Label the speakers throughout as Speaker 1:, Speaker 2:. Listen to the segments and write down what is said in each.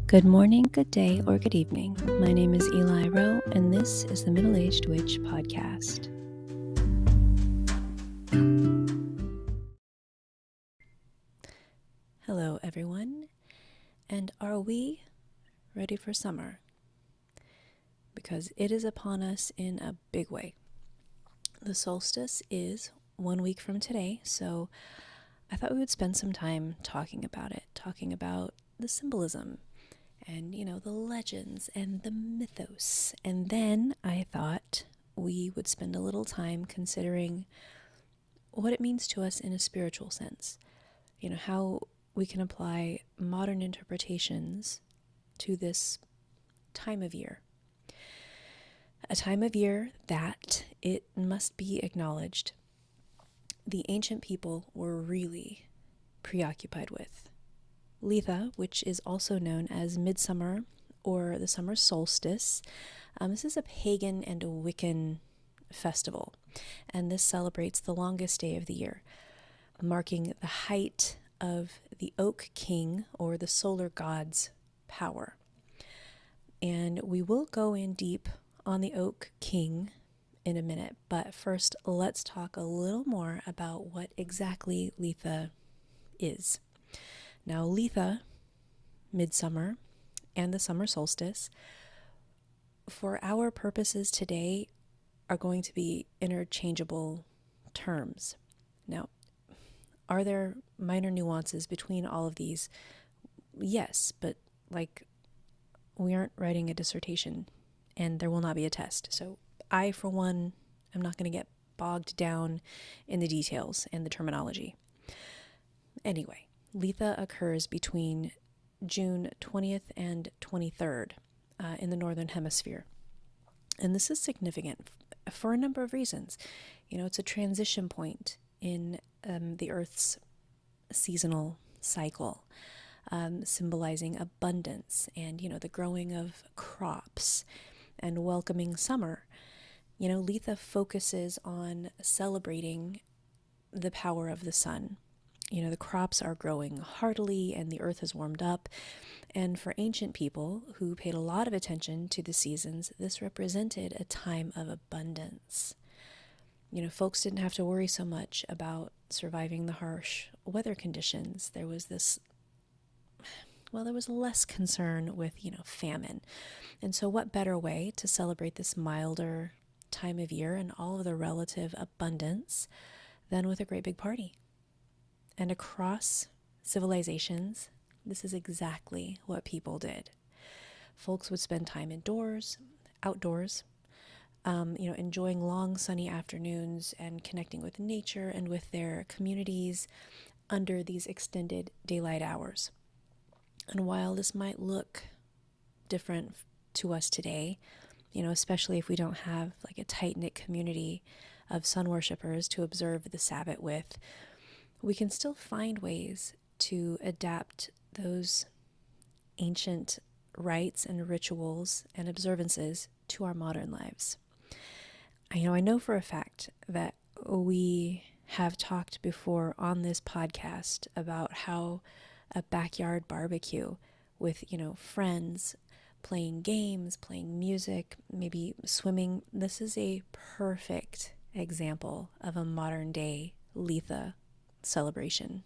Speaker 1: Good morning, good day, or good evening. My name is Eli Rowe, and this is the Middle-Aged Witch Podcast. Hello, everyone, and are we ready for summer? Because it is upon us in a big way. The solstice is 1 week from today, so I thought we would spend some time talking about it, talking about the symbolism and, the legends and the mythos. And then I thought we would spend a little time considering what it means to us in a spiritual sense. How we can apply modern interpretations to this time of year. A time of year that, it must be acknowledged, the ancient people were really preoccupied with. Litha, which is also known as midsummer or the summer solstice. This is a pagan and a Wiccan festival, and this celebrates the longest day of the year, marking the height of the Oak King or the solar god's power. And we will go in deep on the Oak King in a minute, but first let's talk a little more about what exactly Litha is. Now, Litha, midsummer, and the summer solstice, for our purposes today, are going to be interchangeable terms. Now, are there minor nuances between all of these? Yes, but we aren't writing a dissertation, and there will not be a test. So I, for one, am not going to get bogged down in the details and the terminology. Anyway, Litha occurs between June 20th and 23rd in the Northern Hemisphere. And this is significant for a number of reasons. It's a transition point in the Earth's seasonal cycle, symbolizing abundance and, the growing of crops and welcoming summer. Litha focuses on celebrating the power of the sun. The crops are growing heartily and the earth has warmed up. And for ancient people who paid a lot of attention to the seasons, this represented a time of abundance. Folks didn't have to worry so much about surviving the harsh weather conditions. There was less concern with, famine. And so what better way to celebrate this milder time of year and all of the relative abundance than with a great big party? And across civilizations, this is exactly what people did. Folks would spend time outdoors, enjoying long sunny afternoons and connecting with nature and with their communities under these extended daylight hours. And while this might look different to us today, especially if we don't have a tight-knit community of sun worshipers to observe the Sabbath with, we can still find ways to adapt those ancient rites and rituals and observances to our modern lives. I know for a fact that we have talked before on this podcast about how a backyard barbecue with, friends, playing games, playing music, maybe swimming, this is a perfect example of a modern day Litha celebration.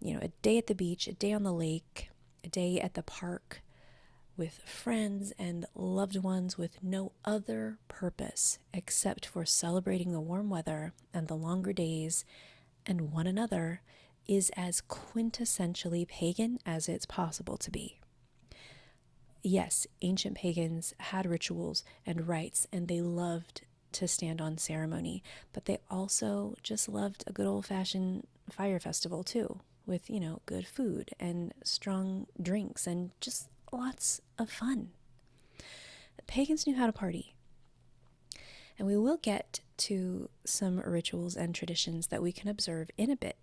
Speaker 1: A day at the beach, a day on the lake, a day at the park with friends and loved ones with no other purpose except for celebrating the warm weather and the longer days and one another is as quintessentially pagan as it's possible to be. Yes, ancient pagans had rituals and rites, and they loved to stand on ceremony, but they also just loved a good old-fashioned fire festival too, with, good food and strong drinks and just lots of fun. The pagans knew how to party. And we will get to some rituals and traditions that we can observe in a bit,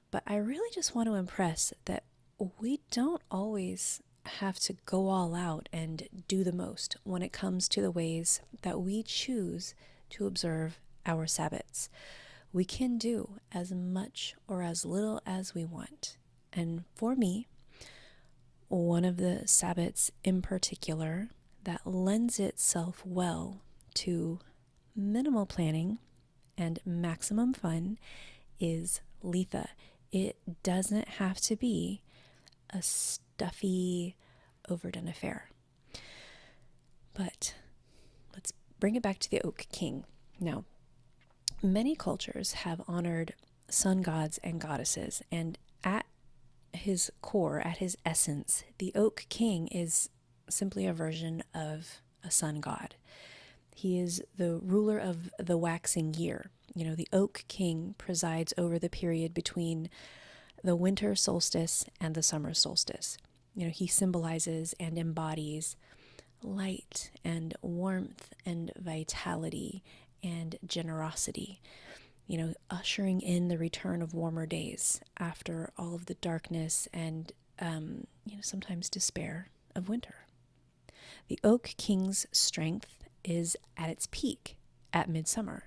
Speaker 1: but I really just want to impress that we don't always have to go all out and do the most when it comes to the ways that we choose to observe our Sabbaths. We can do as much or as little as we want. And for me, one of the Sabbats in particular that lends itself well to minimal planning and maximum fun is Litha. It doesn't have to be a stuffy, overdone affair. But let's bring it back to the Oak King. Now, many cultures have honored sun gods and goddesses, and at his core, at his essence, the Oak King is simply a version of a sun god. He is the ruler of the waxing year. The Oak King presides over the period between the winter solstice and the summer solstice. He symbolizes and embodies light and warmth and vitality and generosity, ushering in the return of warmer days after all of the darkness and, sometimes despair of winter. The Oak King's strength is at its peak at midsummer.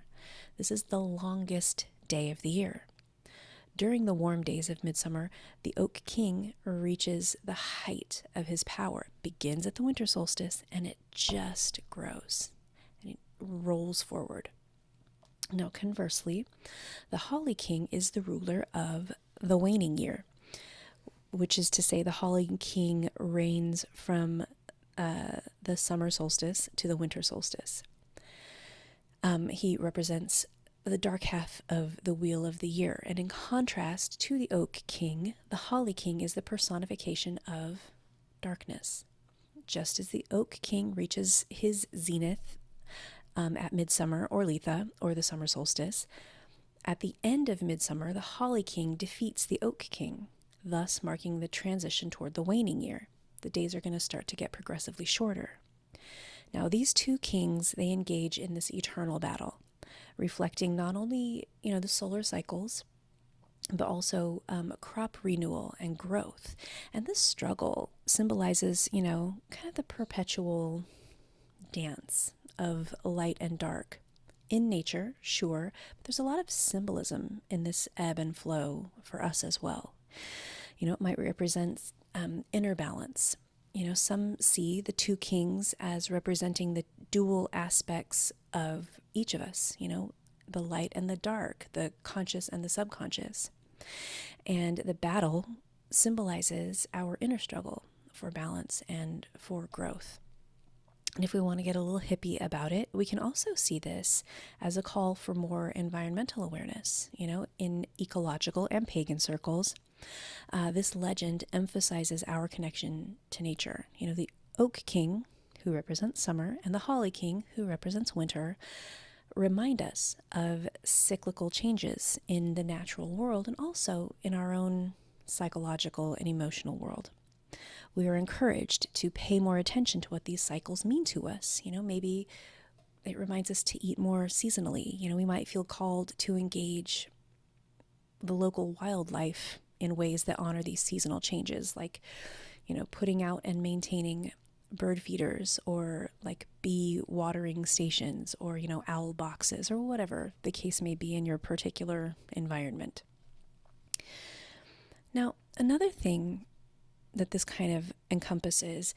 Speaker 1: This is the longest day of the year. During the warm days of midsummer, the Oak King reaches the height of his power. It begins at the winter solstice and it just grows and it rolls forward. Now, conversely, the Holly King is the ruler of the waning year, which is to say the Holly King reigns from the summer solstice to the winter solstice. He represents the dark half of the wheel of the year. And in contrast to the Oak King, the Holly King is the personification of darkness. Just as the Oak King reaches his zenith at midsummer or Litha or the summer solstice, at the end of midsummer, the Holly King defeats the Oak King, thus marking the transition toward the waning year. The days are going to start to get progressively shorter. Now, these two kings, they engage in this eternal battle, reflecting not only, the solar cycles, but also crop renewal and growth. And this struggle symbolizes, kind of the perpetual dance of light and dark. In nature, sure, but there's a lot of symbolism in this ebb and flow for us as well. It might represent inner balance. Some see the two kings as representing the dual aspects of each of us, the light and the dark, the conscious and the subconscious. And the battle symbolizes our inner struggle for balance and for growth. And if we want to get a little hippie about it, we can also see this as a call for more environmental awareness, in ecological and pagan circles. This legend emphasizes our connection to nature. The Oak King, who represents summer, and the Holly King, who represents winter, remind us of cyclical changes in the natural world and also in our own psychological and emotional world. We are encouraged to pay more attention to what these cycles mean to us. Maybe it reminds us to eat more seasonally. We might feel called to engage the local wildlife in ways that honor these seasonal changes, like, putting out and maintaining bird feeders or like bee watering stations or, owl boxes or whatever the case may be in your particular environment. Now, another thing that this kind of encompasses,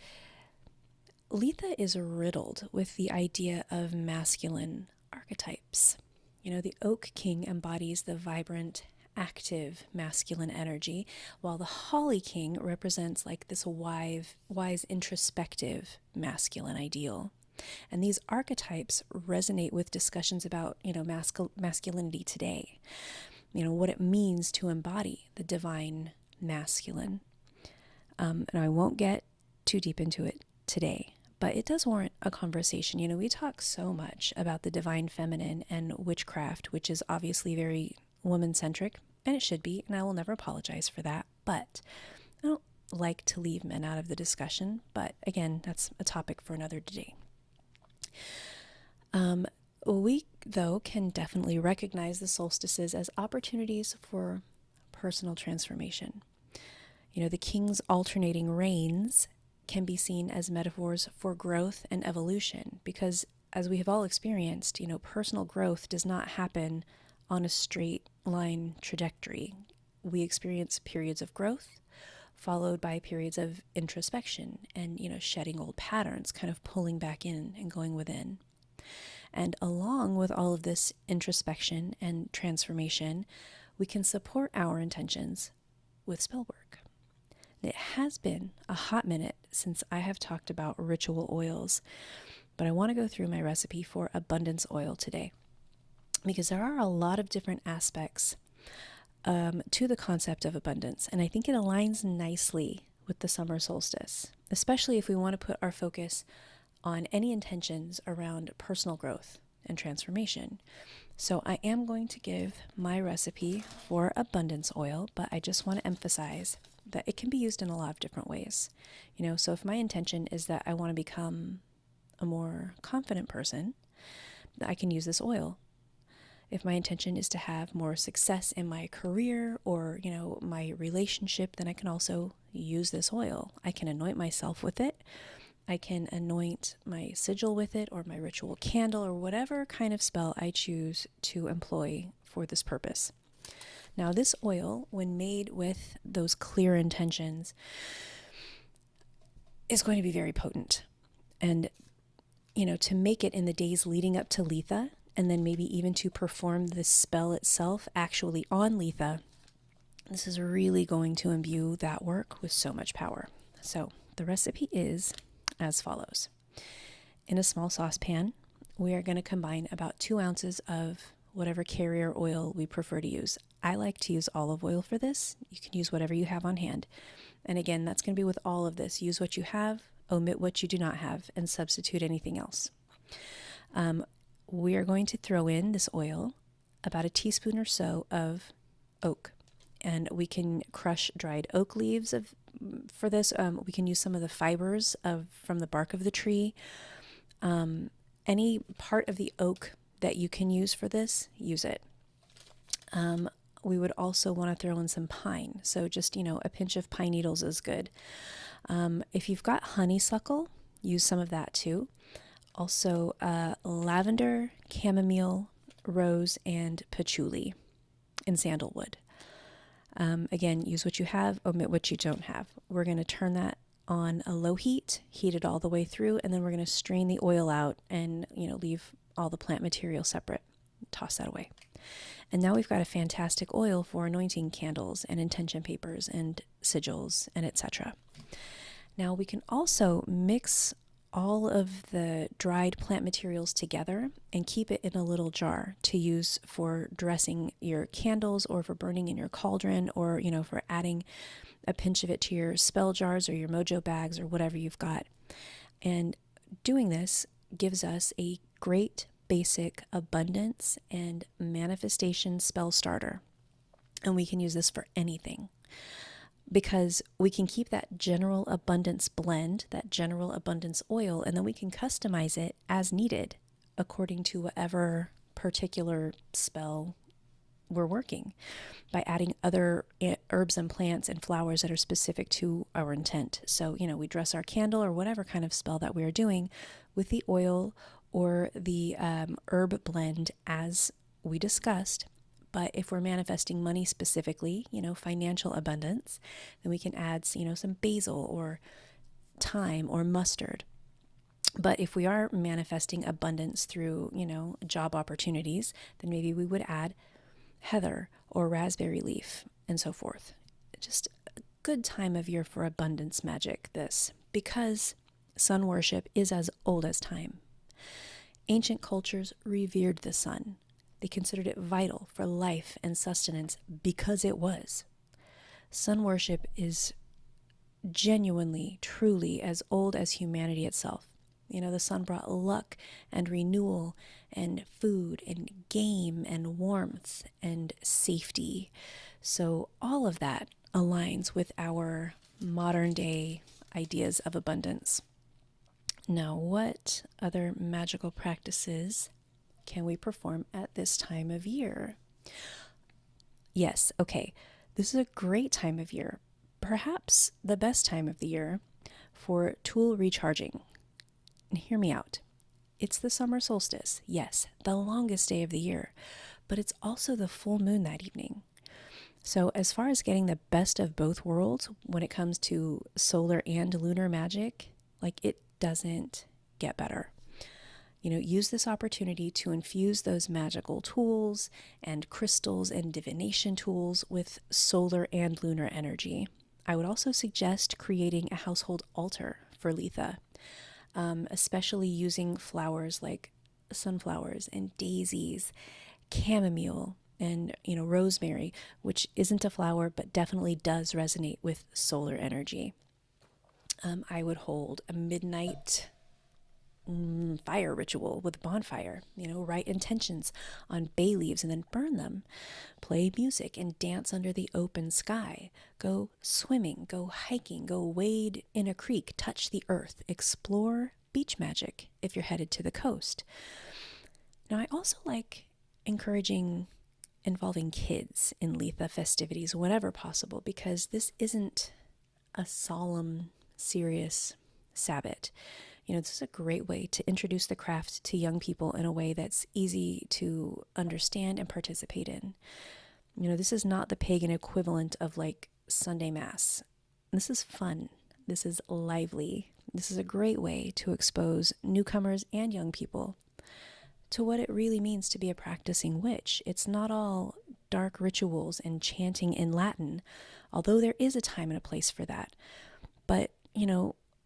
Speaker 1: Litha is riddled with the idea of masculine archetypes. The Oak King embodies the vibrant, active masculine energy, while the Holly King represents like this wise, introspective masculine ideal. And these archetypes resonate with discussions about, masculinity today. What it means to embody the divine masculine. And I won't get too deep into it today, but it does warrant a conversation. We talk so much about the divine feminine and witchcraft, which is obviously very woman-centric, and it should be, and I will never apologize for that, but I don't like to leave men out of the discussion, but again, that's a topic for another day. We, though, can definitely recognize the solstices as opportunities for personal transformation. The king's alternating reigns can be seen as metaphors for growth and evolution because, as we have all experienced, personal growth does not happen on a straight line trajectory. We experience periods of growth followed by periods of introspection and, shedding old patterns, kind of pulling back in and going within. And along with all of this introspection and transformation, we can support our intentions with spell work. It has been a hot minute since I have talked about ritual oils, but I want to go through my recipe for abundance oil today because there are a lot of different aspects to the concept of abundance, and I think it aligns nicely with the summer solstice, especially if we want to put our focus on any intentions around personal growth and transformation. So I am going to give my recipe for abundance oil, but I just want to emphasize that it can be used in a lot of different ways. So if my intention is that I want to become a more confident person, I can use this oil. If my intention is to have more success in my career or, my relationship, then I can also use this oil. I can anoint myself with it. I can anoint my sigil with it, or my ritual candle, or whatever kind of spell I choose to employ for this purpose. Now, this oil, when made with those clear intentions, is going to be very potent. And, to make it in the days leading up to Litha, and then maybe even to perform the spell itself actually on Litha, this is really going to imbue that work with so much power. So the recipe is as follows. In a small saucepan, we are going to combine about 2 ounces of whatever carrier oil we prefer to use. I like to use olive oil for this. You can use whatever you have on hand. And again, that's going to be with all of this. Use what you have, omit what you do not have, and substitute anything else. We are going to throw in this oil, about a teaspoon or so of oak. And we can crush dried oak leaves for this. We can use some of the fibers from the bark of the tree. Any part of the oak that you can use for this, use it. We would also want to throw in some pine. So just, a pinch of pine needles is good. If you've got honeysuckle, use some of that too. Also, lavender, chamomile, rose, and patchouli, and sandalwood. Again, use what you have, omit what you don't have. We're going to turn that on a low heat, heat it all the way through, and then we're going to strain the oil out and, leave all the plant material separate. Toss that away. And now we've got a fantastic oil for anointing candles and intention papers and sigils and etc. Now we can also mix all of the dried plant materials together and keep it in a little jar to use for dressing your candles, or for burning in your cauldron, or, for adding a pinch of it to your spell jars or your mojo bags or whatever you've got. And doing this gives us a great basic abundance and manifestation spell starter. And we can use this for anything, because we can keep that general abundance blend, that general abundance oil, and then we can customize it as needed according to whatever particular spell we're working, by adding other herbs and plants and flowers that are specific to our intent. So, we dress our candle or whatever kind of spell that we are doing with the oil or the herb blend as we discussed. But if we're manifesting money specifically, financial abundance, then we can add, some basil or thyme or mustard. But if we are manifesting abundance through, job opportunities, then maybe we would add heather or raspberry leaf and so forth. Just a good time of year for abundance magic, this, because sun worship is as old as time. Ancient cultures revered the sun. They considered it vital for life and sustenance because it was. Sun worship is genuinely, truly as old as humanity itself. The sun brought luck and renewal and food and game and warmth and safety. So all of that aligns with our modern day ideas of abundance. Now, what other magical practices can we perform at this time of year? Yes, okay. This is a great time of year, perhaps the best time of the year for tool recharging. And hear me out. It's the summer solstice, yes, the longest day of the year, but it's also the full moon that evening. So as far as getting the best of both worlds when it comes to solar and lunar magic, like it doesn't get better. Use this opportunity to infuse those magical tools and crystals and divination tools with solar and lunar energy. I would also suggest creating a household altar for Litha, especially using flowers like sunflowers and daisies, chamomile, and rosemary, which isn't a flower but definitely does resonate with solar energy. I would hold a midnight fire ritual with a bonfire, write intentions on bay leaves and then burn them, play music and dance under the open sky, go swimming, go hiking, go wade in a creek, touch the earth, explore beach magic if you're headed to the coast. Now, I also like encouraging involving kids in Litha festivities whenever possible, because this isn't a solemn, serious Sabbat. This is a great way to introduce the craft to young people in a way that's easy to understand and participate in. This is not the pagan equivalent of like Sunday Mass. This is fun. This is lively. This is a great way to expose newcomers and young people to what it really means to be a practicing witch. It's not all dark rituals and chanting in Latin, although there is a time and a place for that. But,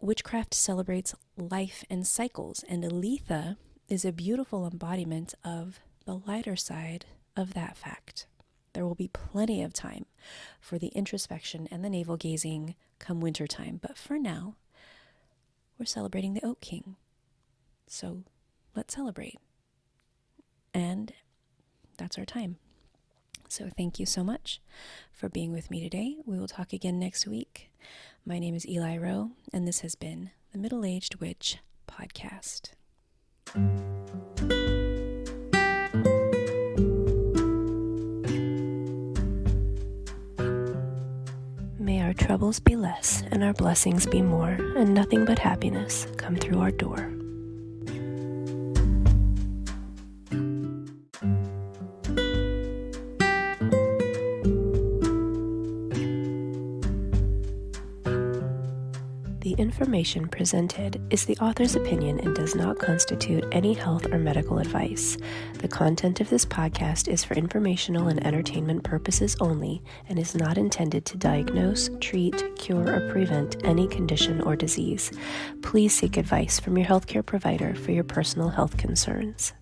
Speaker 1: witchcraft celebrates life and cycles, and Litha is a beautiful embodiment of the lighter side of that fact. There will be plenty of time for the introspection and the navel gazing come wintertime, but for now, we're celebrating the Oak King. So let's celebrate. And that's our time. So thank you so much for being with me today. We will talk again next week. My name is Eli Rowe, and this has been the Middle-Aged Witch Podcast. May our troubles be less and our blessings be more, and nothing but happiness come through our door. The information presented is the author's opinion and does not constitute any health or medical advice. The content of this podcast is for informational and entertainment purposes only and is not intended to diagnose, treat, cure, or prevent any condition or disease. Please seek advice from your healthcare provider for your personal health concerns.